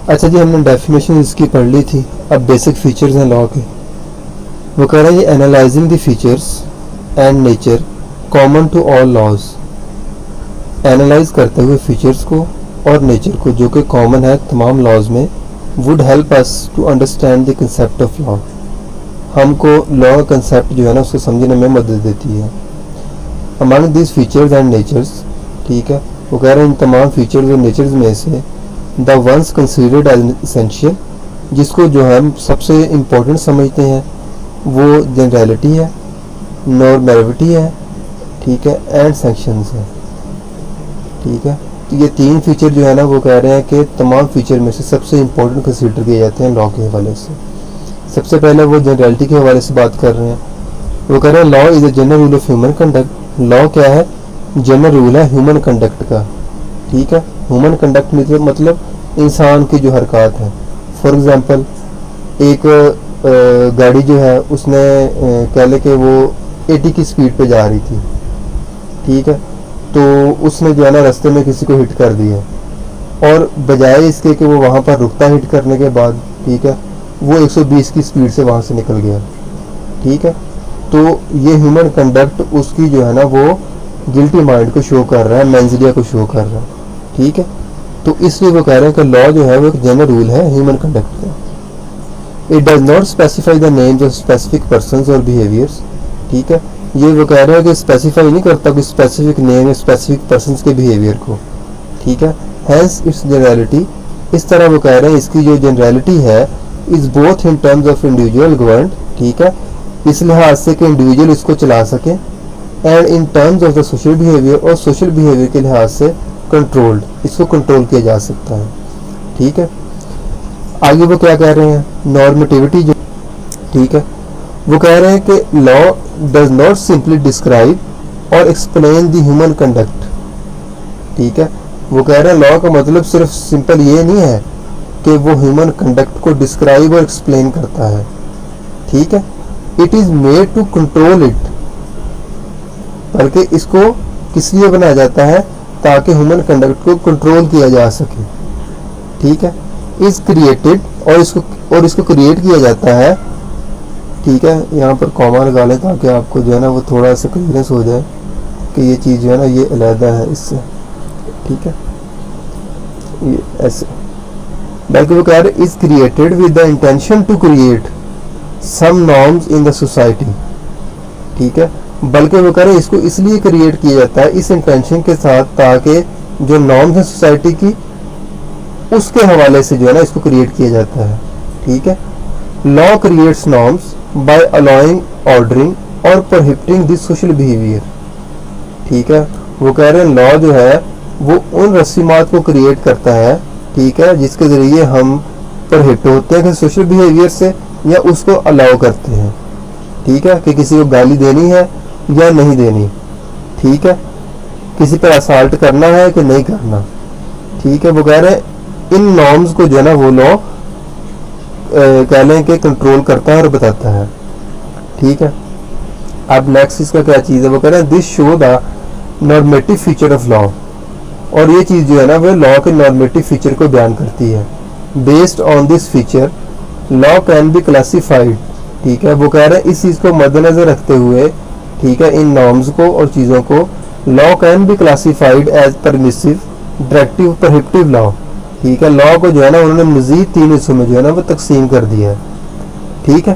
अच्छा जी, हमने डेफिनेशन इसकी पढ़ ली थी। अब बेसिक फीचर्स हैं लॉ के। वो कह रहा है ये analysing the features and nature common to all laws. Analyse करते हुए फीचर्स को और नेचर को जो कि कॉमन है तमाम लॉज में, would help us to understand the concept of law. हमको लॉ का कंसेप्ट जो है ना उसको समझने में मदद देती है। Among this features and natures, ठीक है, वो कह रहे हैं इन तमाम फीचर्स और नेचर्स में से the ones considered as essential, जिसको जो हम सबसे इम्पोर्टेंट समझते हैं, वो जनरलिटी है, नॉर्मेटिविटी है, ठीक है, एंड सेक्शंस है। ठीक है, तो ये तीन फीचर जो है ना वो कह रहे हैं कि तमाम फीचर में से सबसे इम्पोर्टेंट कंसीडर किए जाते हैं लॉ के हवाले से। सबसे पहले वो जनरलिटी के हवाले से बात कर रहे हैं। वो कह रहे हैं law is a general rule of human conduct. Law क्या है? जनरल रूल है ह्यूमन कंडक्ट का। ठीक है, ह्यूमन कंडक्ट मतलब इंसान की जो हरकत है। फॉर एग्जांपल एक गाड़ी जो है उसने कह ले कि वो 80 की स्पीड पे जा रही थी, ठीक है, तो उसने जो है ना रास्ते में किसी को हिट कर दिया, और बजाय इसके कि वो वहाँ पर रुकता हिट करने के बाद, ठीक है, वो 120 की स्पीड से वहाँ से निकल गया। ठीक है, तो ये ह्यूमन कंडक्ट उसकी जो है ना वो गिल्टी माइंड को शो कर रहा है, मेंजरिया को शो कर रहा है। ठीक है, तो इसलिए वो कह रहे हैं कि लॉ जो है वो एक जनरल रूल है ह्यूमन कंडक्ट का। It does not specify the names of specific persons और बिहेवियर्स। ठीक है, ये वो कह रहे हैं कि स्पेसिफाई नहीं करता कोई स्पेसिफिक नेम या स्पेसिफिक पर्सन्स के बिहेवियर को। ठीक है, हैंस इट्स जनरलिटी, इस तरह वो कह रहे हैं इसकी जो जनरलिटी है is both in terms of individual govern, ठीक है, इस लिहाज से कि इंडिविजुअल इसको चला सके, and in terms of the social behaviour, और सोशल बिहेवियर के लिहाज से कंट्रोल्ड, इसको कंट्रोल किया जा सकता है। ठीक है, आगे वो क्या कह रहे हैं, नॉर्मेटिविटी जो, ठीक है, वो कह रहे हैं कि law does not simply describe और एक्सप्लेन द ह्यूमन कंडक्ट। ठीक है, वो कह रहे हैं लॉ का मतलब सिर्फ सिंपल ये नहीं है कि वो ह्यूमन कंडक्ट को डिस्क्राइब और एक्सप्लेन करता है। ठीक है, it is made to control it, बल्कि इसको किस लिए बनाया जाता है, ताकि ह्यूमन कंडक्ट को कंट्रोल किया जा सके। ठीक है, इज क्रिएटेड, और इसको क्रिएट किया जाता है। ठीक है, यहाँ पर कॉमा लगा लें ताकि आपको जो है ना वो थोड़ा सा क्लियरेंस हो जाए कि ये चीज़ जो है ना ये अलहदा है इससे। ठीक है, ये ऐसे, बल्कि वो कह रहे is created with the intention to create some norms in the society. ठीक है, बल्कि वो कह रहे इसको इसलिए क्रिएट किया जाता है इस इंटेंशन के साथ, ताकि जो नॉर्म्स है सोसाइटी की उसके हवाले से जो है ना इसको क्रिएट किया जाता है। ठीक है, law creates norms by allowing, ordering और प्रोहिबिटिंग दिस सोशल बिहेवियर। ठीक है, वो कह रहे हैं लॉ जो है वो उन रस्मात को क्रिएट करता है, ठीक है, जिसके ज़रिए हम प्रोहिबिट होते हैं कि सोशल बिहेवियर से, या उसको अलाउ करते हैं। ठीक है, कि किसी को गाली देनी है या नहीं देनी, ठीक है, किसी पर असाल्ट करना है कि नहीं करना। ठीक है, वो कह रहे हैं इन नॉर्म्स को जो है ना वो लॉ कह लें कि कंट्रोल करता है और बताता है। ठीक है, अब नेक्स्ट इसका क्या चीज़ है, वो कह रहे हैं this show the normative feature of law, और ये चीज़ जो है ना वो लॉ के नॉर्मेटिव फीचर को बयान करती है। Based on this feature law can be classified. ठीक है, वो कह रहे हैं इस चीज़ को मद्देनजर रखते हुए, ठीक है, इन नॉर्म्स को और चीज़ों को law can be classified as permissive, directive, prohibitive law. ठीक है, लॉ को जो है ना उन्होंने मजीद 3 हिस्सों में जो है ना वो तकसीम कर दिया है। ठीक है,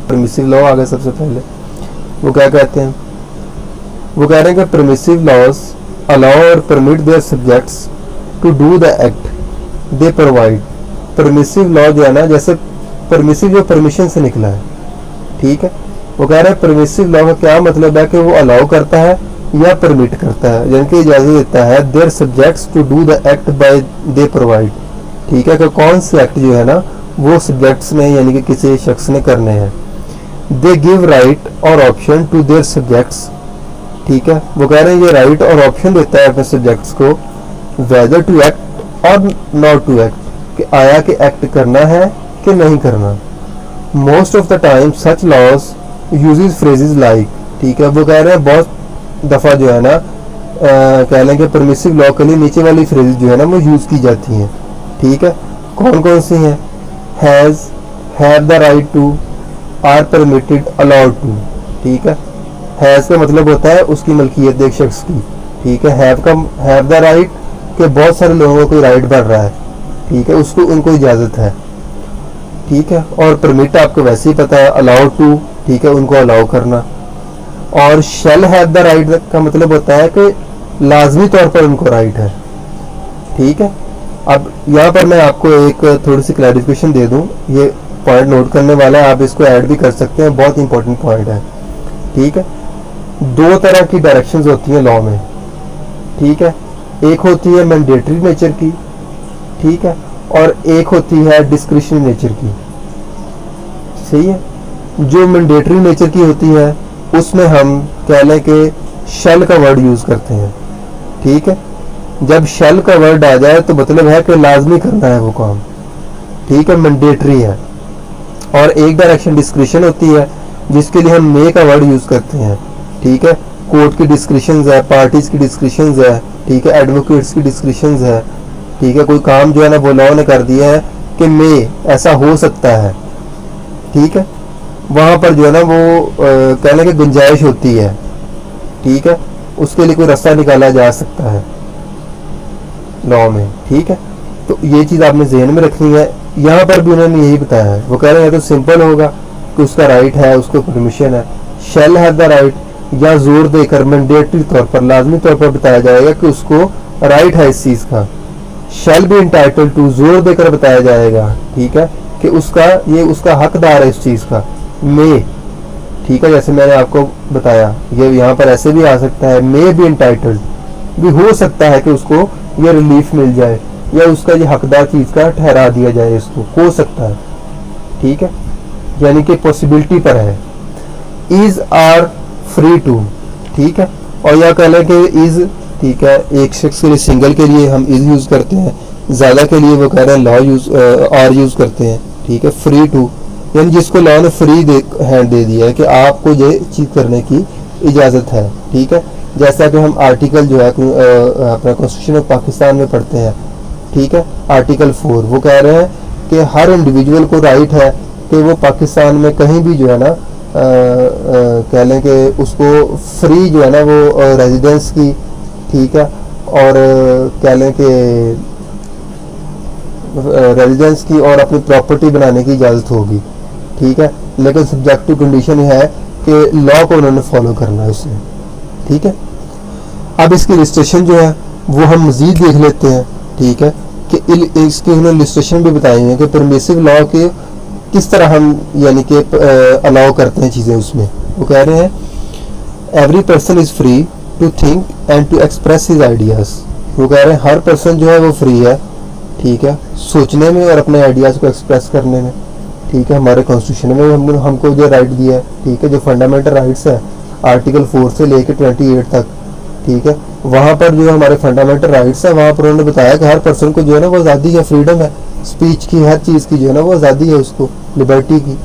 परमिसिव लॉ आ गया सबसे पहले। वो क्या कहते हैं, वो कह रहे हैं कि परमिसिव लॉज अलाउ और permit their subjects to do the act they provide. Permissive law जो है ना, जैसे परमिसिव जो परमिशन से निकला है। ठीक है, वो कह रहे हैं परमिसिव लॉ का क्या मतलब है कि वो अलाउ करता है या परमिट करता है, यानी कि इजाज़त देता है their subjects to do the act by they provide. ठीक है, कि कौन से एक्ट जो है ना वो सब्जेक्ट्स ने यानी कि किसी शख्स ने करने हैं। दे गिव राइट और ऑप्शन टू देयर सब्जेक्ट्स। ठीक है, वो कह रहे हैं ये राइट और ऑप्शन देता है अपने सब्जेक्ट्स को वेदर टू एक्ट और नॉट टू एक्ट, कि आया कि एक्ट करना है कि नहीं करना। Most of the time such laws uses phrases like. ठीक है, वो कह रहे हैं बहुत दफ़ा जो है ना कह लें कि परमिसिव लॉ के लिए नीचे वाली फ्रेज जो है ना वो यूज़ की जाती हैं। ठीक है, कौन कौन सी हैं? Has, have the right to, are permitted, allowed to. ठीक है, हैज़ का मतलब होता है उसकी मलकियत एक शख्स की। ठीक है, हैव द राइट के बहुत सारे लोगों को राइट बढ़ रहा है। ठीक है, उसको उनको इजाज़त है। ठीक है, और परमिट आपको वैसे ही पता है, अलाउड टू, ठीक है, उनको अलाउ करना। और शैल हैव द राइट का मतलब होता है कि लाजमी तौर पर उनको राइट है। ठीक है, अब यहाँ पर मैं आपको एक थोड़ी सी क्लैरिफिकेशन दे दूँ, ये पॉइंट नोट करने वाला है, आप इसको ऐड भी कर सकते हैं, बहुत इंपॉर्टेंट पॉइंट है। ठीक है, दो तरह की डायरेक्शंस होती हैं लॉ में। ठीक है, एक होती है मैंडेटरी नेचर की, ठीक है, और एक होती है डिस्क्रिशनरी नेचर की। सही है, जो मैंडेटरी नेचर की होती है उसमें हम कह लें कि शैल का वर्ड यूज करते हैं। ठीक है, जब शैल का वर्ड आ जाए तो मतलब है कि लाजमी करना है वो काम। ठीक है, मैंडेटरी है। और एक डायरेक्शन डिस्क्रिशन होती है जिसके लिए हम मे का वर्ड यूज करते हैं। ठीक है, कोर्ट की डिस्क्रिशंस है, पार्टीज की डिस्क्रिशंस है, ठीक है, एडवोकेट्स की डिस्क्रिशंस है। ठीक है, कोई काम जो है ना वो लॉ ने कर दिया है कि मे ऐसा हो सकता है। ठीक है, वहां पर जो है ना वो कहने की गुंजाइश होती है। ठीक है, उसके लिए कोई रास्ता निकाला जा सकता है लॉ में। ठीक है, तो ये चीज़ आपने जहन में रखनी है। यहाँ पर भी उन्होंने यही बताया है, वो कह रहे हैं तो सिंपल होगा कि उसका राइट है, उसको परमिशन है, शैल हैव द राइट, या जोर देकर मैंडेटरी तौर पर, लाजमी तौर पर बताया जाएगा कि उसको राइट है इस चीज़ का। शैल बी इंटाइटल्ड टू, जोर देकर बताया जाएगा, ठीक है, कि उसका हकदार है इस चीज़ का। मे, ठीक है, जैसे मैंने आपको बताया, ये यहाँ पर ऐसे भी आ सकता है, मे बी इंटाइटल्ड, भी हो सकता है कि उसको ये रिलीफ मिल जाए या उसका ये हकदार चीज़ का ठहरा दिया जाए, इसको हो सकता है। ठीक है, यानी कि पॉसिबिलिटी पर है। इज आर फ्री टू, ठीक है, और यह कह लें कि इज, ठीक है, एक शख्स के लिए, सिंगल के लिए हम इज यूज करते हैं, ज़्यादा के लिए वो कह रहे हैं लॉ यूज आर यूज करते हैं। ठीक है, फ्री टू यानी जिसको लॉ ने फ्री हैंड दे दिया है कि आपको ये चीज़ करने की इजाज़त है। ठीक है, जैसा कि हम आर्टिकल जो है अपना कॉन्स्टिट्यूशन ऑफ पाकिस्तान में पढ़ते हैं। ठीक है, आर्टिकल 4 वो कह रहे हैं कि हर इंडिविजुअल को राइट है कि वो पाकिस्तान में कहीं भी जो है ना कह लें कि उसको फ्री जो है ना वो रेजिडेंस की, ठीक है, और कह लें कि रेजिडेंस की और अपनी प्रॉपर्टी बनाने की इजाज़त होगी। ठीक है, लेकिन सब्जेक्टिव कंडीशन है कि लॉ को उन्होंने फॉलो करना है उससे। ठीक है, अब इसकी रजिस्ट्रेशन जो है वो हम मज़ीद देख लेते हैं। ठीक है, कि इसके उन्होंने रजिस्ट्रेशन भी बताई है कि परमिसिव लॉ के किस तरह हम यानी कि अलाउ करते हैं चीज़ें उसमें। वो कह रहे हैं every person is free to think and to express his ideas. वो कह रहे हैं हर पर्सन जो है वो फ्री है, ठीक है, सोचने में और अपने आइडियाज़ को एक्सप्रेस करने में। ठीक है, हमारे कॉन्स्टिट्यूशन में हमको जो राइट दिया है, ठीक है, जो फंडामेंटल राइट्स है आर्टिकल 4 से लेकर 28 तक। ठीक है, वहाँ पर जो हमारे फंडामेंटल राइट्स है वहाँ पर उन्होंने बताया कि हर पर्सन को जो है ना वो आज़ादी है, फ्रीडम है स्पीच की, हर चीज़ की जो है ना वो आज़ादी है उसको, लिबर्टी की।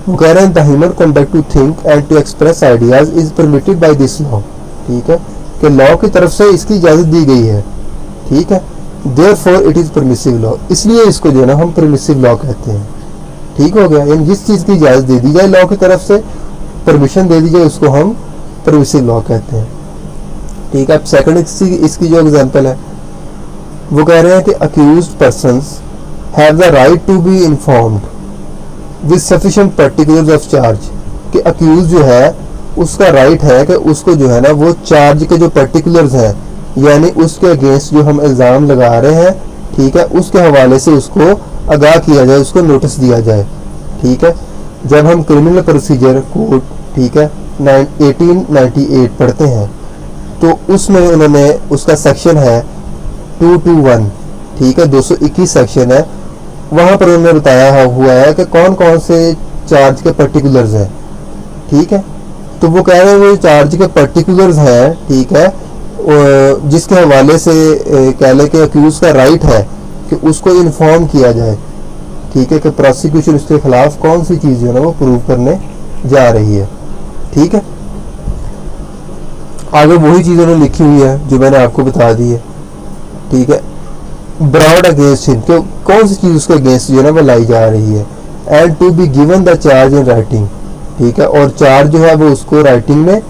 वो कह रहे हैं the human conduct to think and to express ideas is permitted by this law. ठीक है, कि लॉ की तरफ से इसकी इजाज़त दी गई है। ठीक है, therefore it is permissive law, इसलिए इसको जो है ना हम परमिसिव लॉ कहते हैं। ठीक हो गया, यानी जिस चीज़ की इजाज़त दे दी जाए लॉ की तरफ से, परमिशन दे दी जाए, उसको हम परमिसिव लॉ कहते हैं। ठीक है, अब सेकंड इसकी जो एग्जांपल है वो कह रहे हैं कि accused persons have the right to be informed with sufficient particulars of charge. कि अक्यूज जो है उसका राइट है कि उसको जो है ना वो चार्ज के जो पर्टिकुलर्स हैं, यानी उसके अगेंस्ट जो हम इल्ज़ाम लगा रहे हैं, ठीक है, उसके हवाले से उसको आगाह किया जाए, उसको नोटिस दिया जाए। ठीक है, जब हम क्रिमिनल प्रोसीजर कोड, ठीक है, 1898 पढ़ते हैं तो उसमें उन्होंने उसका सेक्शन है 221, ठीक है, 221 सेक्शन है, वहाँ पर उन्होंने बताया हुआ है कि कौन कौन से चार्ज के पर्टिकुलर्स हैं। ठीक है, तो वो कह रहे हैं वो चार्ज के पर्टिकुलर्स हैं, ठीक है, जिसके हवाले से कह लें कि अक्यूज का राइट है कि उसको इन्फॉर्म किया जाए। ठीक है, कि प्रोसिक्यूशन उसके खिलाफ कौन सी चीज़ है ना वो प्रूव करने जा रही है। ठीक है, आगे वही चीज़ उन्होंने लिखी हुई है जो मैंने आपको बता दी है। ठीक है, ब्रॉड अगेंस्ट हिम, तो कौन सी चीज़ उसके अगेंस्ट जो है ना वो लाई जा रही है। And to be given the charge in writing, ठीक है, और चार्ज जो है वो उसको राइटिंग में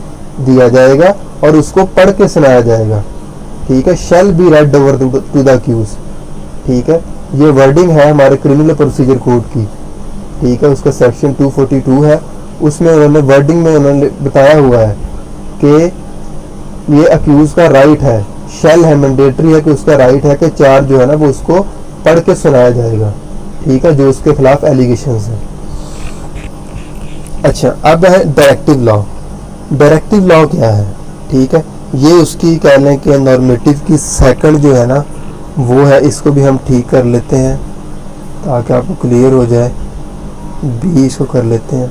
दिया जाएगा और उसको पढ़ के सुनाया जाएगा, ठीक है। Shall be read over to the accused, ठीक है, ये वर्डिंग है हमारे क्रिमिनल प्रोसीजर कोड की, ठीक है, उसका सेक्शन 242 है, उसमें उन्होंने वर्डिंग में उन्होंने बताया हुआ है कि ये अक्यूज का राइट है, शैल है, मैंडेटरी है कि उसका राइट है कि चार्ज जो है ना वो उसको पढ़ के सुनाया जाएगा, ठीक है, जो उसके खिलाफ एलिगेशंस हैं। अच्छा, अब है डायरेक्टिव लॉ। डायरेक्टिव लॉ क्या है, ठीक है, ये उसकी कह लें कि नॉर्मेटिव की सेकंड जो है ना वो है, इसको भी हम ठीक कर लेते हैं ताकि आपको क्लियर हो जाए। बी इसको कर लेते हैं,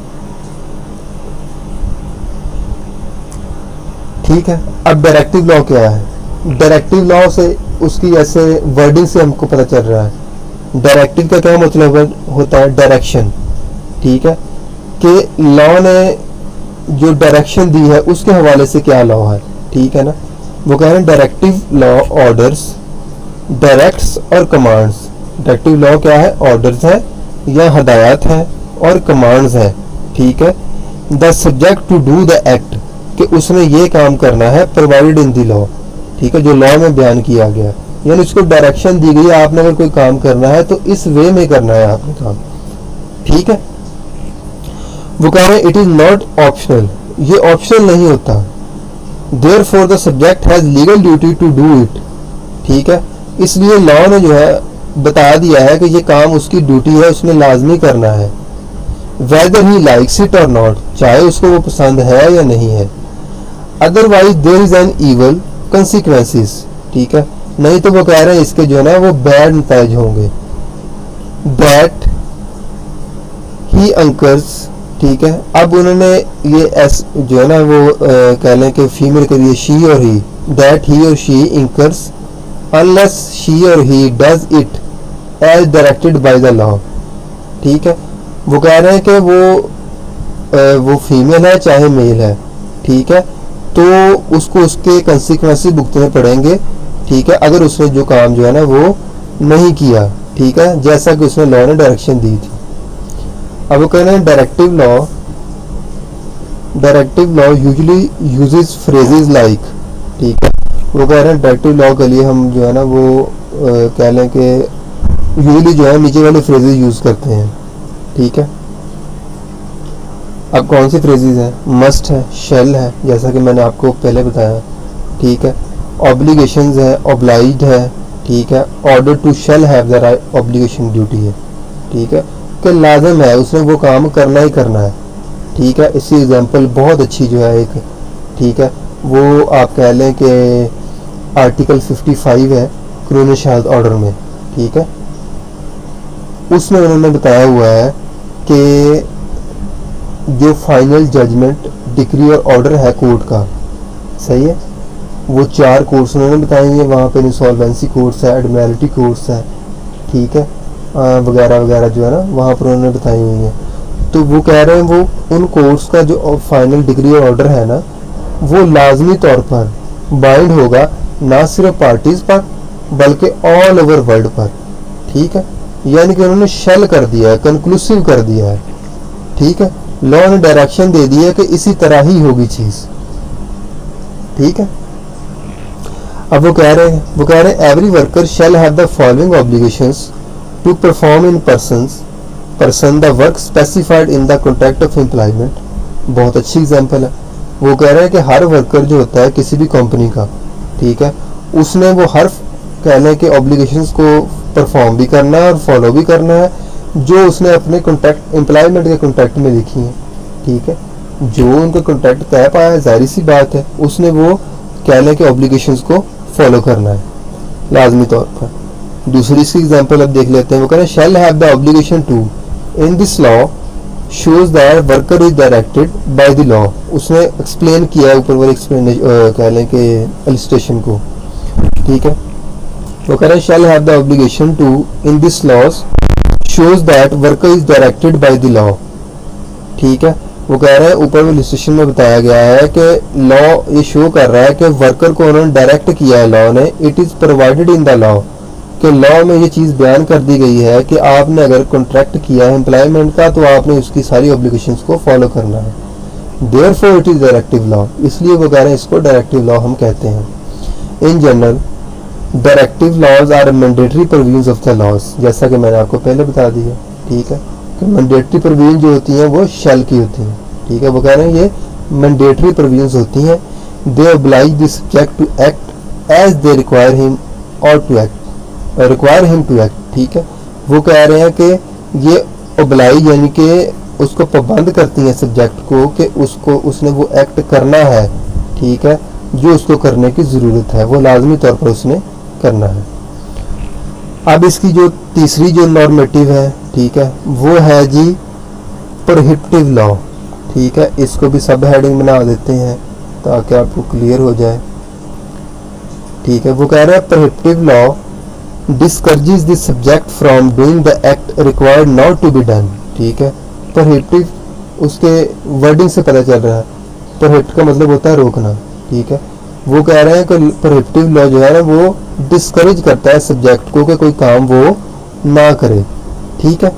ठीक है। अब डायरेक्टिव लॉ क्या है, डायरेक्टिव लॉ से उसकी ऐसे वर्डिंग से हमको पता चल रहा है। डायरेक्टिव का क्या मतलब होता है, डायरेक्शन, ठीक है, कि लॉ ने जो डायरेक्शन दी है उसके हवाले से क्या लॉ है, ठीक है ना। वो कह रहे हैं डायरेक्टिव लॉ ऑर्डर्स, डायरेक्ट्स और कमांड्स। डायरेक्टिव लॉ क्या है, ऑर्डर्स है या हदायत है और कमांड्स है, ठीक है। The subject to do the act, कि उसने ये काम करना है, प्रोवाइडेड इन द लॉ, ठीक है, जो लॉ में बयान किया गया, यानी उसको डायरेक्शन दी गई, आपने अगर कोई काम करना है तो इस वे में करना है आपने काम, ठीक है। वो कह रहे हैं इट इज नॉट ऑप्शनल, ये ऑप्शनल नहीं होता। Therefore the subject has legal duty to do it, ठीक है, इसलिए लॉ ने जो है बता दिया है कि ये काम उसकी ड्यूटी है, उसने लाजमी करना है, वेदर ही लाइक्स इट और नॉट, चाहे उसको वो पसंद है या नहीं है। Otherwise there is an evil consequences, ठीक है, नहीं तो वो कह रहे हैं इसके जो है ना वो बैड नतीजे होंगे। दैट ही अंकर्स, ठीक है, अब उन्होंने ये एस जो है ना वो कह लें कि फीमेल के लिए शी और ही, दैट ही और शी इंकर्स अनलेस शी और he does it as directed by the law, ठीक है। वो कह रहे हैं कि वो फीमेल है चाहे मेल है, ठीक है, तो उसको उसके कंसिक्वेंसेस भुगतने पड़ेंगे, ठीक है, अगर उसने जो काम जो है ना वो नहीं किया, ठीक है, जैसा कि उसने लॉ ने डायरेक्शन दी थी। अब वो कह रहे हैं directive law usually uses phrases like, ठीक है, वो कह रहे हैं डायरेक्टिव लॉ के लिए हम जो है ना वो कह लें कि यूजुअली जो है नीचे वाले फ्रेजेस यूज करते हैं, ठीक है। अब कौन सी फ्रेजेस हैं, मस्ट है, शेल है, जैसा कि मैंने आपको पहले बताया, ठीक है, ऑब्लिगेशंस है, ऑब्लाइज्ड है, ठीक है, order to shall have the right, obligation duty है, ठीक है, कि लाजम है उसने वो काम करना ही करना है, ठीक है। इसी एग्जांपल बहुत अच्छी जो है एक, ठीक है, वो आप कह लें कि आर्टिकल 55 है कानून शहादत ऑर्डर में, ठीक है, उसमें उन्होंने बताया हुआ है कि जो फाइनल जजमेंट डिक्री और ऑर्डर है कोर्ट का, सही है, वो 4 कोर्ट्स उन्होंने बताई हैं, वहाँ पे इंसॉल्वेंसी कोर्ट्स है, एडमिरल्टी कोर्ट्स है, ठीक है, वगैरह वगैरह जो है ना वहाँ पर उन्होंने बताई हुई हैं। तो वो कह रहे हैं वो उन कोर्ट्स का जो फाइनल डिग्री और ऑर्डर है ना वो लाजमी तौर पर बाइंड होगा ना सिर्फ पार्टीज पर बल्कि ऑल ओवर वर्ल्ड पर, ठीक है, यानी कि उन्होंने शेल कर दिया है, कंक्लूसिव कर दिया है, ठीक है। लॉ ने डायरेक्शन दे दी है कि इसी तरह ही होगी चीज, ठीक है। अब वो कह रहे हैं every worker shall have the following obligations to perform in person the work specified in the contract of employment. बहुत अच्छी एग्जांपल है। वो कह रहे हैं कि हर वर्कर जो होता है किसी भी कंपनी का, ठीक है, उसने वो हर कह लें कि ऑब्लिगेशंस को परफॉर्म भी करना है और फॉलो भी करना है जो उसने अपने कॉन्ट्रैक्ट एम्प्लॉयमेंट के कॉन्ट्रैक्ट में लिखी है, ठीक है, जो उनका कॉन्ट्रैक्ट तय पाया है, जाहिर सी बात है उसने वो कह लें कि ऑब्लिगेशंस को फॉलो करना है लाजमी तौर पर। दूसरी इसकी एग्जांपल अब देख लेते हैं। वो कह रहे हैं shall have the obligation to in this law shows that worker is directed by the law. उसने एक्सप्लेन किया है ऊपर वाले कह लें कि इलस्ट्रेशन को, ठीक है। वो कह रहे हैं shall have the obligation to in this laws shows that worker is directed by the law, ठीक है। वो कह रहे हैं ऊपर वाले इलस्ट्रेशन में बताया गया है कि लॉ ये शो कर रहा है कि वर्कर को उन्होंने डायरेक्ट किया है लॉ ने, it is provided in the law, कि लॉ में ये चीज़ बयान कर दी गई है कि आपने अगर कॉन्ट्रैक्ट किया है एम्प्लॉयमेंट का तो आपने उसकी सारी ऑब्लिगेशंस को फॉलो करना है। Therefore it is directive law, इसलिए वो कह रहे हैं इसको डायरेक्टिव लॉ हम कहते हैं। In general directive laws are mandatory provisions of the laws, जैसा कि मैंने आपको पहले बता दिया, ठीक है, कि मैंडेटरी प्रोविजन जो होती हैं वो शैल की होती हैं, ठीक है। वो कह रहे हैं ये मैंडेटरी प्रोविजंस होती हैं। They oblige the subject to act as they require him और to act, require him to act, ठीक है। वो कह रहे हैं कि ये ऑब्लाइज यानी कि उसको पाबंद करती हैं सब्जेक्ट को कि उसने वो एक्ट करना है, ठीक है, जो उसको करने की ज़रूरत है, वो लाजमी तौर पर उसने करना है। अब इसकी जो तीसरी जो नॉर्मेटिव है, ठीक है, वो है जी प्रोहिबिटिव लॉ, ठीक है। इसको भी सब हेडिंग बना देते हैं ताकि आपको क्लियर हो जाए, ठीक है। वो कह रहे हैं prohibitive law discourages the subject from doing the act required not to be done, ठीक है। प्रोहिबिटिव उसके वर्डिंग से पता चल रहा है, प्रोहिबिट का मतलब होता है रोकना, ठीक है। वो कह रहे हैं कि प्रोहिबिटिव लॉ जो है ना वो डिस्करेज करता है सब्जेक्ट को कि कोई काम वो ना करे, ठीक है,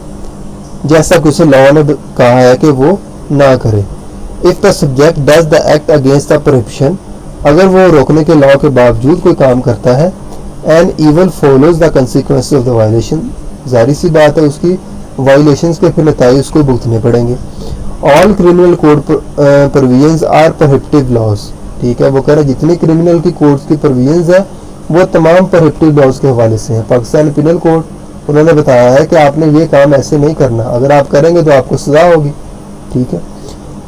जैसा कि उसे लॉ ने कहा है कि वो ना करे। If the subject does the act against the prohibition, अगर वो रोकने के लॉ के बावजूद कोई काम करता है, and even follows the consequences of the violation, जाहिर सी बात है उसकी वायलेशंस के फिर नताइज उसको भुगतने पड़ेंगे। All criminal code provisions are prohibitive laws, ठीक है। वो कह रहे हैं जितनी क्रिमिनल की कोड की प्रोविजंस है वो तमाम प्रोहिबिटिव लॉज के हवाले से हैं। पाकिस्तान पिनल कोड उन्होंने बताया है कि आपने ये काम ऐसे नहीं करना, अगर आप करेंगे तो आपको सजा होगी, ठीक है।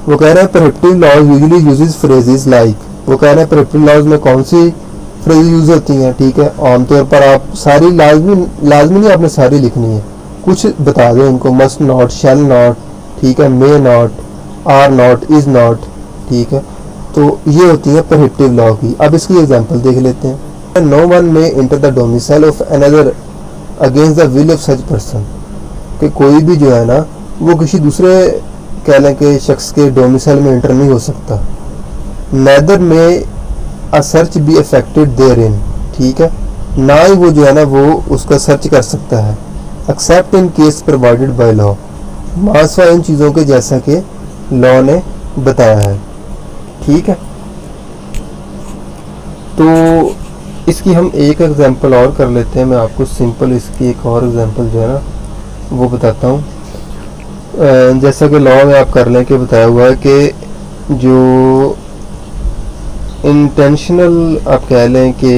वो कह रहे हैं prohibitive laws usually uses phrases like, वो कह रहे हैं प्रोहिबिटिव लॉज में कौन सी फ्रेज यूज होती हैं, ठीक है। आमतौर पर आप सारी लाजमी नहीं आपने सारी लिखनी है, कुछ बता दें इनको, मस्ट नॉट, शैल नॉट, ठीक है, may not, are not, is not, ठीक है। तो ये होती है प्रोहिबिटिव लॉ की। अब इसकी एग्जांपल देख लेते हैं। नो वन में enter the domicile of another against the will of such person, कि कोई भी जो है ना वो किसी दूसरे कह लें कि शख्स के डोमिसाइल में इंटर नहीं हो सकता। Neither may a search be affected therein, ठीक है, ना ही वो जो है ना वो उसका सर्च कर सकता है, except in case provided by law, मासवा इन चीज़ों के जैसा कि लॉ ने बताया है, ठीक है। तो इसकी हम एक एग्जांपल और कर लेते हैं, मैं आपको सिंपल इसकी एक और एग्जांपल जो है ना वो बताता हूँ। जैसा कि लॉ में आप कर लें कि बताया हुआ है कि जो इंटेंशनल आप कह लें कि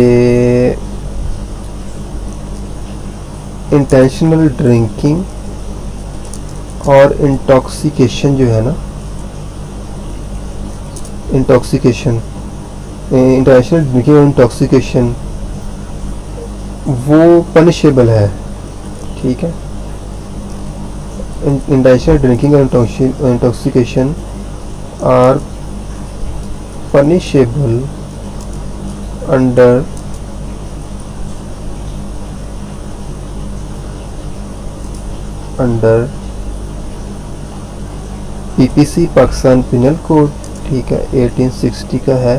इंटेंशनल ड्रिंकिंग और इंटॉक्सिकेशन जो है ना, इंटॉक्सिकेशन, इंटेंशनल ड्रिंकिंग और इंटॉक्सिकेशन वो पनिशेबल है, ठीक है। इंटेंशनल ड्रिंकिंग और intoxication are punishable under PPC Pakistan penal code, ठीक है, 1860 का है।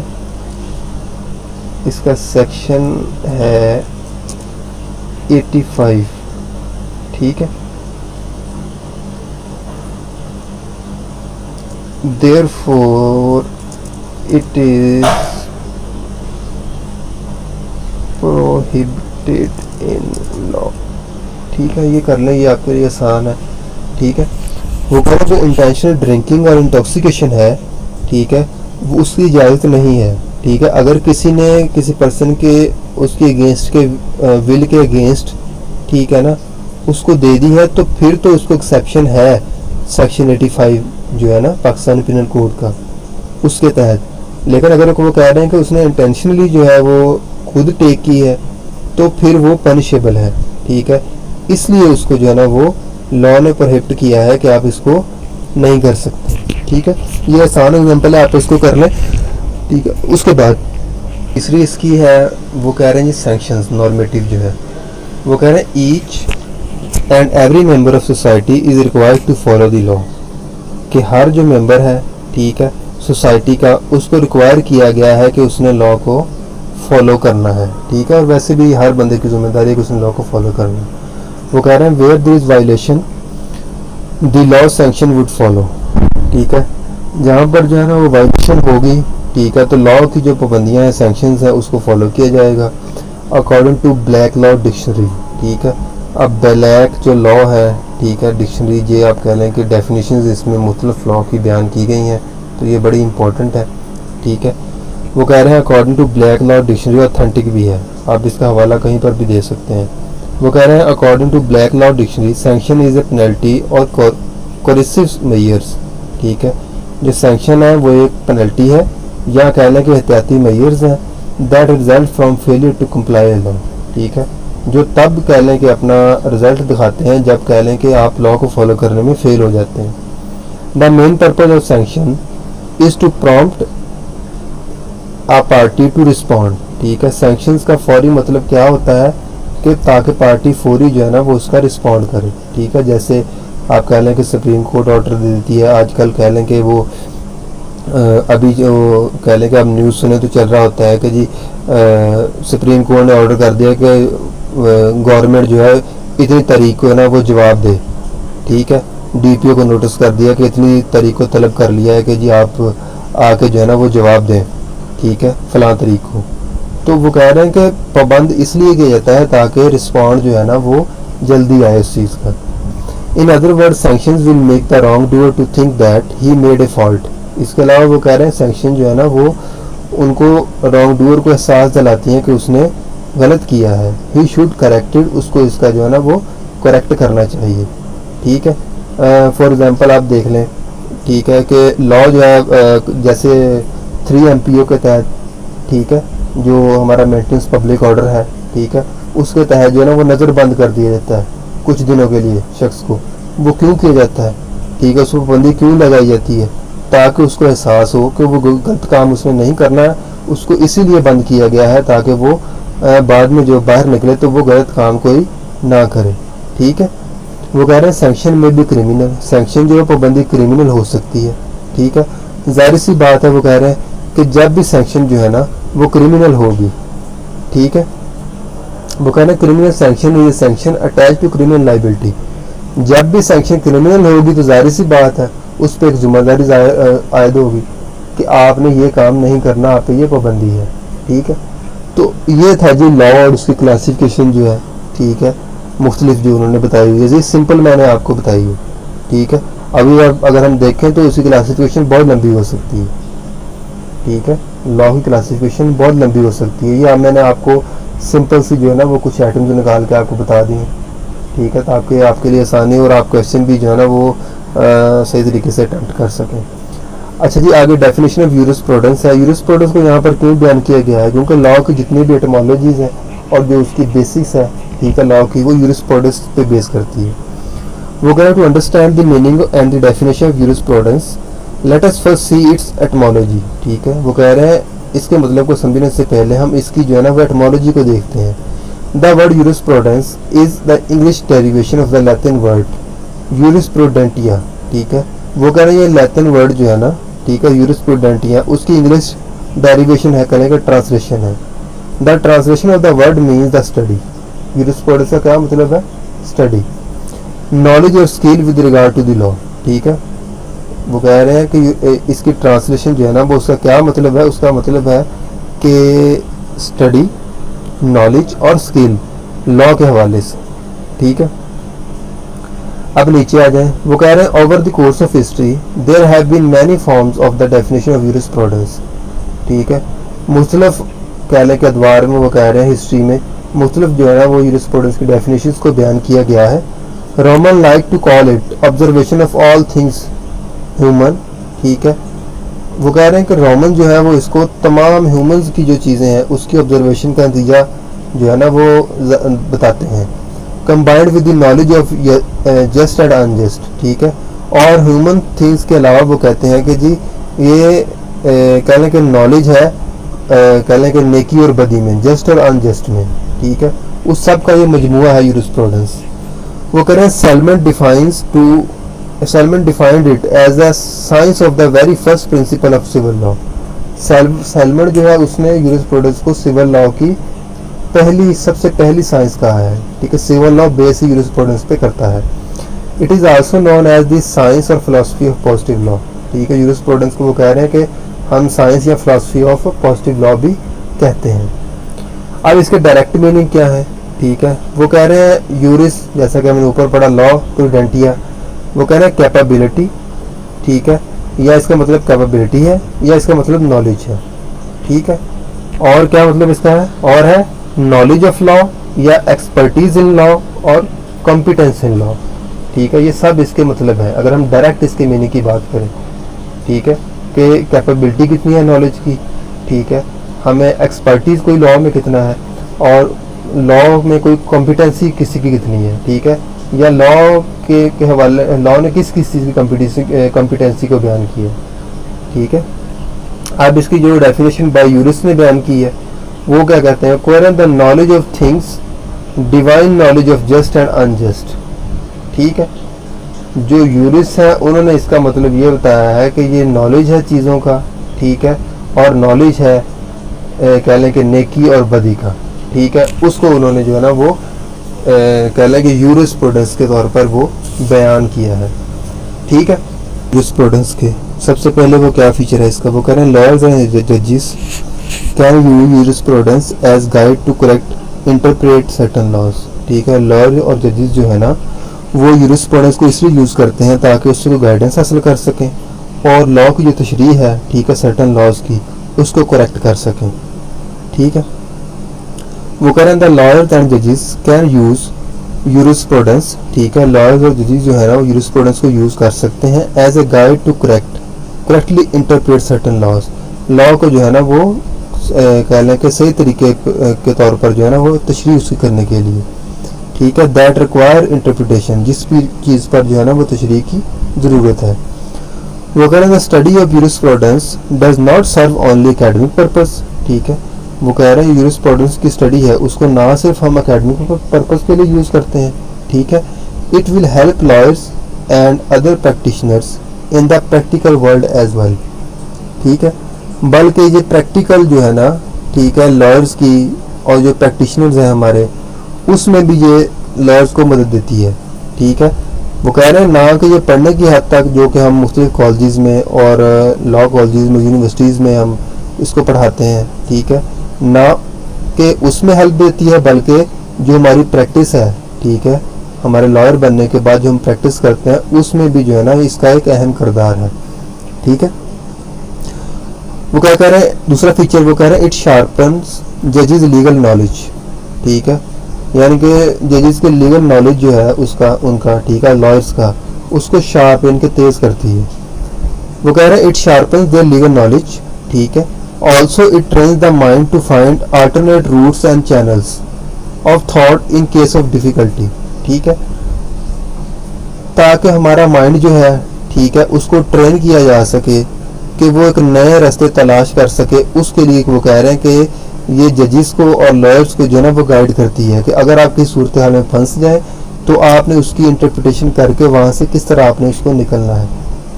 इसका सेक्शन है 85, ठीक है। Therefore it is prohibited in law, ठीक है। ये कर लें, ये आपके लिए आसान है, ठीक है। वो कह रहे जो इंटेंशनल ड्रिंकिंग और इंटॉक्सिकेशन है, ठीक है, वो उसकी इजाज़त नहीं है, ठीक है। अगर किसी ने किसी पर्सन के उसके अगेंस्ट के विल के अगेंस्ट, ठीक है ना, उसको दे दी है तो फिर तो उसको एक्सेप्शन है सेक्शन 85 जो है ना पाकिस्तानी पिनल कोड का, उसके तहत। लेकिन अगर वो कह रहे हैं कि उसने इंटेंशनली जो है वो खुद टेक की है तो फिर वो पनिशेबल है, ठीक है। इसलिए उसको जो है ना वो लॉ ने प्रोहिबिट किया है कि आप इसको नहीं कर सकते, ठीक है। ये आसान एग्जांपल है, आप इसको कर लें, ठीक है। उसके बाद तीसरी इसकी है, वो कह रहे हैं जी सैंक्शंस नॉर्मेटिव जो है, वो कह रहे हैं each and every member of society is required to follow the law, कि हर जो मेंबर है, ठीक है, सोसाइटी का, उसको रिक्वायर किया गया है कि उसने लॉ को फॉलो करना है, ठीक है। और वैसे भी हर बंदे की जिम्मेदारी है कि उसने लॉ को फॉलो करना है। वो कह रहे हैं where there is violation the law sanction would follow, ठीक है। जहाँ पर जो है ना वो वायलेशन होगी, ठीक है, तो लॉ की जो पाबंदियाँ हैं, सैंक्शंस हैं, उसको फॉलो किया जाएगा according to Black law dictionary, ठीक है। अब ब्लैक जो लॉ है, ठीक है, डिक्शनरी ये आप कह लें कि डेफिनेशंस इसमें मुख्तलिफ लॉ की बयान की गई हैं, तो ये बड़ी इंपॉर्टेंट है, ठीक है। वो कह रहे हैं according to Black law dictionary authentic भी है, आप इसका हवाला कहीं पर भी दे सकते हैं। वो कह रहे हैं according to Black law dictionary sanction is a penalty और कोरिसिव मेजर्स, ठीक है। जो सैंक्शन है वो एक पेनल्टी है या कह लें कि एहतियाती मेजर्स हैं that result from failure to comply law, ठीक है, जो तब कह लें कि अपना रिजल्ट दिखाते हैं जब कह लें कि आप लॉ को फॉलो करने में फेल हो जाते हैं। The main purpose of sanction is to prompt a party to respond, ठीक है। सैंक्शंस का फौरी मतलब क्या होता है कि ताकि पार्टी फौरी जो है ना वो उसका रिस्पॉन्ड करे, ठीक है। जैसे आप कह लें कि सुप्रीम कोर्ट ऑर्डर दे देती है, आजकल कह लें कि वो अभी जो कह लें कि आप न्यूज़ सुने तो चल रहा होता है कि जी सुप्रीम कोर्ट ने ऑर्डर कर दिया कि गवर्नमेंट जो है इतनी तारीख को है ना वो जवाब दे, ठीक है। डीपीओ को नोटिस कर दिया कि इतनी तारीख को तलब कर लिया है कि जी आप आके जो है ना वो जवाब दें, ठीक है, फलां तारीख को। तो वो कह रहे हैं कि पाबंद इसलिए किया जाता है ताकि रिस्पॉन्ड जो है ना वो जल्दी आए उस चीज़ का। In other word sanctions will make the wrong doer to think that he made a fault. इसके अलावा वो कह रहे हैं सैंक्शन जो है ना वो उनको रॉन्ग डूअर को एहसास दिलाती हैं कि उसने गलत किया है। ही शुड करेक्टेड, उसको इसका जो है ना वो करेक्ट करना चाहिए, ठीक है। फॉर एग्जांपल आप देख लें, ठीक है, कि लॉ जो है जैसे 3 MPO के तहत, ठीक है, जो हमारा मेंटेनेंस पब्लिक ऑर्डर है, ठीक है, उसके तहत जो है ना वो नज़र बंद कर दिया जाता है कुछ दिनों के लिए शख्स को। वो क्यों किया जाता है, ठीक है, उसको पाबंदी क्यों लगाई जाती है, ताकि उसको एहसास हो कि वो गलत काम उसने नहीं करना है, उसको इसीलिए बंद किया गया है ताकि वो बाद में जो बाहर निकले तो वो गलत काम कोई ना करे, ठीक है। वो कह रहे हैं सैंक्शन में भी क्रिमिनल, सैंक्शन जो है पाबंदी क्रिमिनल हो सकती है, ठीक है, जाहिर सी बात है। वो कह रहे हैं कि जब भी सैंक्शन जो है ना वो क्रिमिनल होगी, ठीक है, वो कह रहे हैं criminal sanction is sanction attach to criminal liability. जब भी सैंक्शन क्रिमिनल होगी तो जाहिर सी बात है उस पर एक जिम्मेदारी आयद होगी कि आपने ये काम नहीं करना, आप पे ये पाबंदी है, ठीक है। तो ये था जी लॉ और उसकी क्लासिफिकेशन जो है, ठीक है, मुख्तलिफ जो उन्होंने बताई हुई है, जी सिंपल मैंने आपको बताई है, ठीक है। अभी अगर हम देखें तो उसकी क्लासिफिकेशन बहुत लंबी हो सकती है, ठीक है, लॉ की क्लासिफिकेशन बहुत लंबी हो सकती है। ये मैंने आपको सिंपल सी जो है ना वो कुछ आइटम्स निकाल के आपको बता दिए, ठीक है, ताकि आपके लिए आसानी और आप क्वेश्चन भी जो है ना वो सही तरीके से अटेम्प्ट कर सकें। अच्छा जी, आगे डेफिनेशन ऑफ यूरिस्प्रूडेंस है। यूरिस्प्रूडेंस को यहाँ पर क्यों बयान किया गया है, क्योंकि लॉ की जितनी भी एटमोलॉजीज हैं और जो उसकी बेसिस है, ठीक है, लॉ की, वो यूरिस्प्रूडेंस पे बेस करती है। वो कह रहे हैं to understand the meaning and the definition of jurisprudence let us first see its etymology, ठीक है। वो कह रहे हैं इसके मतलब को समझने से पहले हम इसकी जो है ना वो एटमोलॉजी को देखते हैं। The word jurisprudence is the English derivation of the Latin word jurisprudentia, ठीक है। वो कह रहे हैं ये लैटिन वर्ड जो है ना, ठीक है, यूरिस्प्रूडेंटिया, उसकी इंग्लिश डेरिवेशन है, कहने का ट्रांसलेशन है। The translation of the word means the study. Jurisprudence का क्या मतलब है, स्टडी, नॉलेज और skill with regard to the law, ठीक है। वो कह रहे हैं कि इसकी ट्रांसलेशन जो है ना वो उसका क्या मतलब है, उसका मतलब है कि स्टडी, नॉलेज और स्किल लॉ के हवाले से, ठीक है। अब नीचे आ जाएं। वो कह रहे हैं over the course of history there have been many forms of the definition of jurisprudence, ठीक है। मुख्तलिफ कह लें कि अदवार में वो कह रहे हैं हिस्ट्री में मुख्तलिफ जो है ना वो यूरिस्प्रूडेंस की डेफिनेशन को बयान किया गया है। Roman like to call it observation of all things human, ठीक है। वो कह रहे हैं कि रोमन जो है वो इसको तमाम ह्यूमंस की जो चीज़ें हैं उसकी ऑब्जर्वेशन का नतीजा जो है ना वो बताते हैं। Combined with the knowledge of just and unjust, ठीक है। और ह्यूमन थिंग्स के अलावा वो कहते हैं कि जी ये कह लें कि नॉलेज है, कह लें कि नेकी और बदी में, जस्ट और अनजस्ट में, ठीक है, उस सब का ये मजमुआ है यूरिस्प्रूडेंस। वो कह रहे हैं Salmon defined it as the science of the very first principle of civil law, salmon जो है उसने यूरिस्प्रूडेंस को सिविल लॉ की सबसे पहली साइंस कहा है, ठीक है। सिविल लॉ बेस यूरिस्प्रूडेंस पे करता है। It is also known as the science और फिलोसफी ऑफ पॉजिटिव लॉ, ठीक है। यूरिस्प्रूडेंस को वो कह रहे हैं कि हम साइंस या फिलोसफी ऑफ पॉजिटिव लॉ भी कहते हैं। अब इसके डायरेक्ट मीनिंग क्या है, ठीक है। वो कह रहे हैं यूरिस, जैसा कि हमने ऊपर पढ़ा, लॉ प्रूडेंटिया, वो कह रहे हैं कैपेबिलिटी, ठीक है, या इसका मतलब कैपेबिलिटी है या इसका मतलब नॉलेज है, ठीक है। और क्या मतलब इसका है, और है नॉलेज ऑफ लॉ या एक्सपर्टीज इन लॉ और कॉम्पिटेंस इन लॉ, ठीक है। ये सब इसके मतलब है अगर हम डायरेक्ट इसके मीनिंग की बात करें, ठीक है, कि कैपेबिलिटी कितनी है नॉलेज की, ठीक है, हमें एक्सपर्टीज कोई लॉ में कितना है और लॉ में कोई कॉम्पिटेंसी किसी की कितनी है, ठीक है, या लॉ के हवाले लॉ ने किस किस चीज़ की कॉम्पिटेंसी को बयान किया, ठीक है। अब इसकी जो डेफिनेशन बाय यूरिस्ट ने बयान की है वो क्या कहते हैं, क्वेरन the knowledge of things, divine knowledge of just and unjust, ठीक है। जो यूरिस्ट हैं उन्होंने इसका मतलब ये बताया है कि ये नॉलेज है चीज़ों का, ठीक है, और नॉलेज है कह लें कि नेकी और बदी का, ठीक है। उसको उन्होंने जो है ना वो कह लें कि यूरिस्प्रूडेंस के तौर पर वो बयान किया है, ठीक है। यूरिस्प्रूडेंस के सबसे पहले वो क्या फीचर है इसका, वो कह रहे हैं लॉयर्स एंड जजेस can use jurisprudence as guide to correct interpret certain laws, ठीक है। लॉयर और जजेस जो है ना वो यूरिस्प्रूडेंस को इसलिए यूज़ करते हैं ताकि उससे कोई गाइडेंस हासिल कर सकें और लॉ की जो तशरीह है, ठीक है, सर्टेन लॉज की, उसको करेक्ट कर सकें, ठीक है। वो कह रहे हैं द लॉयर्स एंड जजेस कैन यूज यूरिस्प्रूडेंस, ठीक है। लॉयर्स और जजेस जो है ना वो यूरिस्प्रूडेंस को यूज़ कर सकते हैं as a guide to correctly interpret certain laws, law को जो है ना वो कह लें कि सही तरीके के तौर पर जो है ना वो तशरीह उसकी करने के लिए, ठीक है। दैट रिक्वायर इंटरप्रिटेशन, जिस भी चीज़ पर जो है ना वो तशरीह की ज़रूरत है। वो कह रहे हैं the study of jurisprudence does not serve only academic purpose, ठीक है। वो कह रहे हैं यूरिस्प्रूडेंस की स्टडी है उसको ना सिर्फ हम एकेडमिक पर्पस के लिए यूज़ करते हैं, ठीक है। It will help lawyers and other practitioners in the practical world as well, ठीक है। बल्कि ये प्रैक्टिकल जो है ना, ठीक है, लॉयर्स की और जो प्रैक्टिशनर्स हैं हमारे, उसमें भी ये लॉयर्स को मदद देती है, ठीक है। वो कह रहे हैं ना कि ये पढ़ने की हद तक जो कि हम मुख्तलिफ कॉलेजेस में और लॉ कॉलेजेस में, यूनिवर्सिटीज़ में हम इसको पढ़ाते हैं, ठीक है, ना कि उसमें हेल्प देती है, बल्कि जो हमारी प्रैक्टिस है, ठीक है, हमारे लॉयर बनने के बाद जो हम प्रैक्टिस करते हैं उसमें भी जो है ना इसका एक अहम किरदार है, ठीक है। वो क्या कह रहे हैं, दूसरा फीचर वो कह रहे हैं इट शार्पन्स जजेस लीगल नॉलेज, ठीक है, यानी कि जजेस के लीगल नॉलेज जो है उसका उनका, ठीक है, लॉयर्स का, उसको शार्प यानी कि तेज़ करती है। वो कह रहे हैं it sharpens their legal knowledge, ठीक है। Also it trains the mind to find alternate routes and channels of thought in case of difficulty, ठीक है, ताकि हमारा माइंड जो है, ठीक है, उसको ट्रेन किया जा सके कि वो एक नए रास्ते तलाश कर सके। उसके लिए वो कह रहे हैं कि ये जजेस को और लॉयर्स को जो है ना वो गाइड करती है कि अगर आप किसी सूरत हाल में फंस जाए तो आपने उसकी इंटरप्रिटेशन करके वहाँ से किस तरह आपने उसको निकलना है,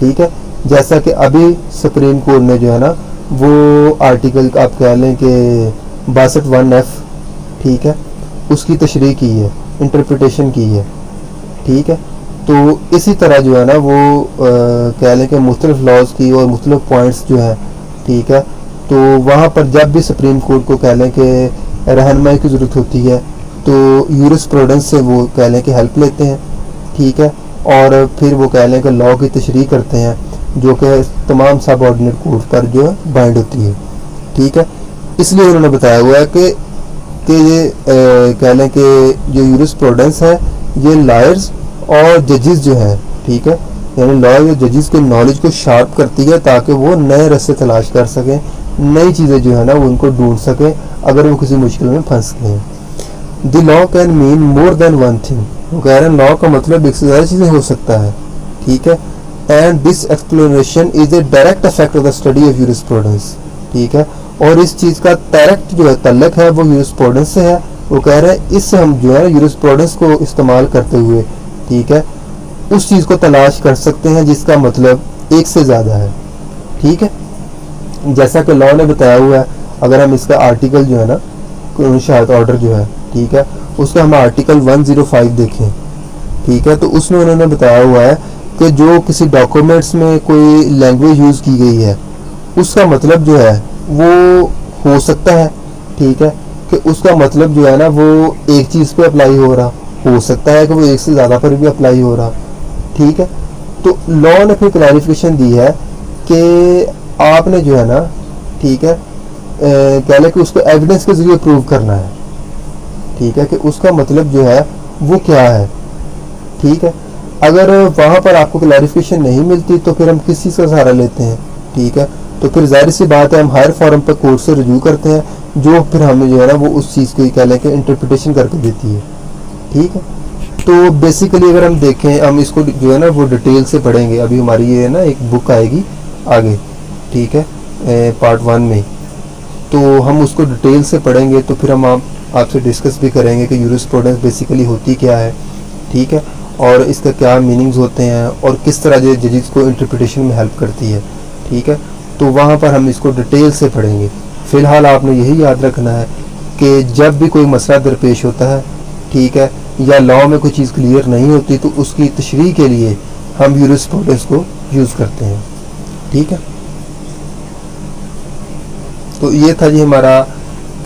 ठीक है। जैसा कि अभी सुप्रीम कोर्ट ने जो है ना वो आर्टिकल आप कह लें कि 62(1)(f), ठीक है, उसकी तशरीह की है, इंटरप्रिटेशन की है, ठीक है। तो इसी तरह जो है ना वो कह लें कि मुख्तलिफ लॉज की और मुख्तलिफ पॉइंट्स जो हैं, ठीक है, तो वहाँ पर जब भी सुप्रीम कोर्ट को कह लें कि रहनुमाई की ज़रूरत होती है तो यूरिस्प्रूडेंस से वो कह लें कि हेल्प लेते हैं, ठीक है, और फिर वो कह लें कि लॉ की तशरीह करते हैं जो कि तमाम सब ऑर्डिनेट कोर्ट पर जो है बाइंड होती है, ठीक है। इसलिए उन्होंने बताया हुआ है कि ये कह लें कि जो यूरिस्प्रूडेंस है ये लॉयर्स और जजेस जो हैं, ठीक है, यानी लॉयर और जजेस के नॉलेज को शार्प करती है ताकि वो नए रास्ते तलाश कर सकें, नई चीज़ें जो है ना वो उनको ढूंढ सकें अगर वो किसी मुश्किल में फंस गए हैं। The law can mean more than one thing, वो कह रहे हैं लॉ का मतलब एक से ज़्यादा चीज़ें हो सकता है, ठीक है। And this explanation is a direct effect of the study of jurisprudence, ठीक है, और इस चीज़ का डायरेक्ट जो है तल्लक है वो यूरिस्प्रूडेंस से है। वो कह रहे हैं इससे हम जो है यूरिस्प्रूडेंस को इस्तेमाल करते हुए, ठीक है, उस चीज़ को तलाश कर सकते हैं जिसका मतलब एक से ज़्यादा है, ठीक है। जैसा कि लॉ ने बताया हुआ है, अगर हम इसका आर्टिकल जो है ना, कानूनी शहादत ऑर्डर जो है, ठीक है, उसका हम आर्टिकल 105 देखें, ठीक है, तो उसमें उन्होंने बताया हुआ है कि जो किसी डॉक्यूमेंट्स में कोई लैंग्वेज यूज़ की गई है, उसका मतलब जो है वो हो सकता है, ठीक है, कि उसका मतलब जो है ना वो एक चीज़ पे अप्लाई हो रहा, हो सकता है कि वो एक से ज़्यादा पर भी अप्लाई हो रहा, ठीक है। तो लॉ ने फिर क्लैरिफिकेशन दी है कि आपने जो है ना, ठीक है, कह लें कि उसको एविडेंस के ज़रिए प्रूव करना है, ठीक है, कि उसका मतलब जो है वो क्या है, ठीक है। अगर वहाँ पर आपको क्लैरिफिकेशन नहीं मिलती तो फिर हम किस चीज़ का सहारा लेते हैं, ठीक है, तो फिर जाहिर सी बात है हम हायर फॉरम पर कोर्ट से रिव्यू करते हैं, जो फिर हमें जो है ना वो उस चीज़ को कह लें कि इंटरप्रिटेशन करके देती है, ठीक है। तो बेसिकली अगर हम देखें, हम इसको जो है ना वो डिटेल से पढ़ेंगे, अभी हमारी ये है ना एक बुक आएगी आगे, ठीक है, पार्ट 1 में, तो हम उसको डिटेल से पढ़ेंगे, तो फिर हम आपसे डिस्कस भी करेंगे कि यूरिस्प्रूडेंस बेसिकली होती क्या है, ठीक है, और इसका क्या मीनिंग्स होते हैं और किस तरह जो जजेस को इंटरप्रिटेशन में हेल्प करती है, ठीक है, तो वहाँ पर हम इसको डिटेल से पढ़ेंगे। फ़िलहाल आपने यही याद रखना है कि जब भी कोई मसला दरपेश होता है, ठीक है, या लॉ में कोई चीज़ क्लियर नहीं होती तो उसकी तशरीह के लिए हम यूरिस्प्रूडेंस को यूज़ करते हैं, ठीक है। तो ये था जी हमारा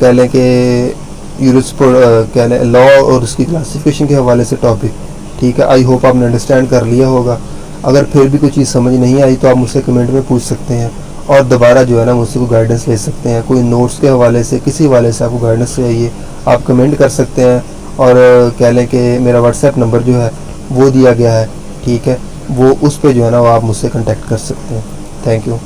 कह लें कि कह लें लॉ और उसकी क्लासिफिकेशन के हवाले से टॉपिक, ठीक है। आई होप आपने अंडरस्टैंड कर लिया होगा। अगर फिर भी कोई चीज़ समझ नहीं आई तो आप मुझसे कमेंट में पूछ सकते हैं और दोबारा जो है ना मुझसे कोई गाइडेंस ले सकते हैं, कोई नोट्स के हवाले से, किसी हवाले से आपको गाइडेंस चाहिए आप कमेंट कर सकते हैं। और कह लें कि मेरा व्हाट्सएप नंबर जो है वो दिया गया है, ठीक है, वो उस पर जो है ना वो आप मुझसे कॉन्टैक्ट कर सकते हैं। Thank you.